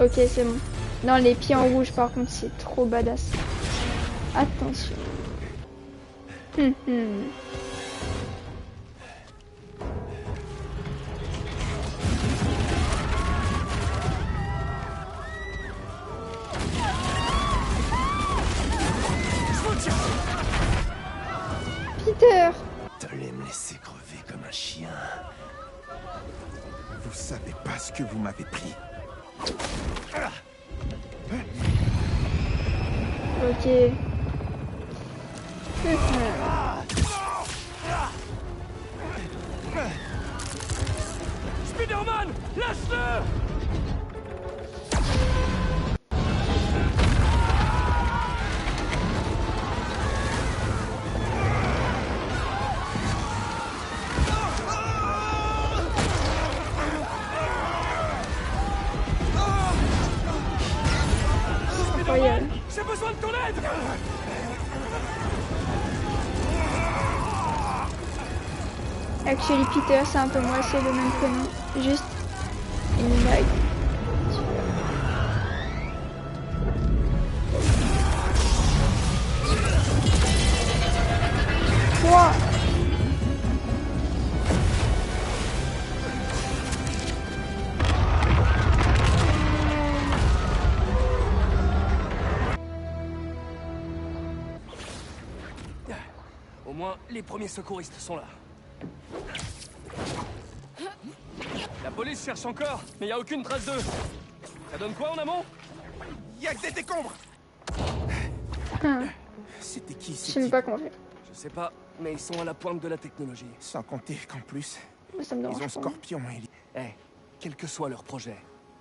Ok, c'est bon. Non, les pieds en rouge, par contre, c'est trop badass. Attention. Peter. T'allais me laisser crever comme un chien. Vous savez pas ce que vous m'avez pris. Ok. Spider-Man, lâche-le. Incroyable. J'ai besoin de ton aide. Actually, Peter, c'est un peu moi, c'est le même prénom. Juste une blague. Quoi? Au moins, les premiers secouristes sont là. La police cherche encore, mais il n'y a aucune trace d'eux. Ça donne quoi en amont? Y'a que des décombres. C'était qui Je ces sais même types? pas comment faire. Je sais pas, mais ils sont à la pointe de la technologie. Sans compter qu'en plus, Moi, ça me ils dérange ont pas. Scorpion et... Eh, quel que soit leur projet,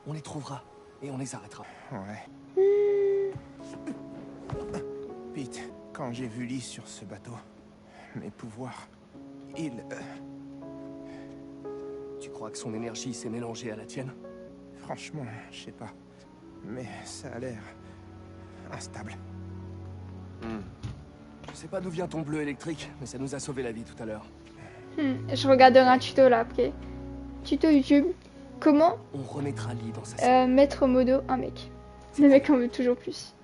on les trouvera et on les arrêtera. Ouais. Pete, quand j'ai vu Lee sur ce bateau, mes pouvoirs, Tu crois que son énergie s'est mélangée à la tienne? franchement, je sais pas. Mais ça a l'air instable. Je sais pas d'où vient ton bleu électrique, mais ça nous a sauvé la vie tout à l'heure. Je regarderai un tuto là après. Tuto YouTube. Comment On remettra Lee dans sa mettre modo un mec. Le mec en veut toujours plus.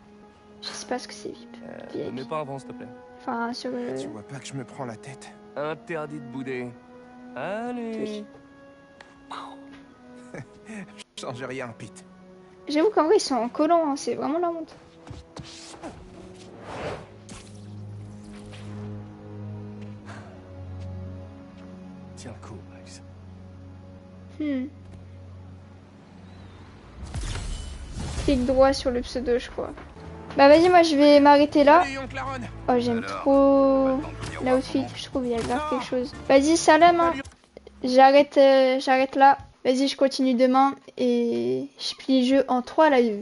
Je sais pas ce que c'est VIP. Ne mets pas avant, s'il te plaît. Enfin, sur Tu vois pas que je me prends la tête? Interdit de bouder. Allez. Change rien, Pete. J'avoue qu'en vrai, ils sont en collant, hein, c'est vraiment la honte. Tiens le coup, Max. Clic droit sur le pseudo, je crois. Bah vas-y, moi je vais m'arrêter là. Salut, oncle Aaron. Oh, j'aime trop l'outfit, je trouve il y a grave quelque chose. Vas-y, salam, hein. J'arrête là. Vas-y, je continue demain et je plie le jeu en 3 lives.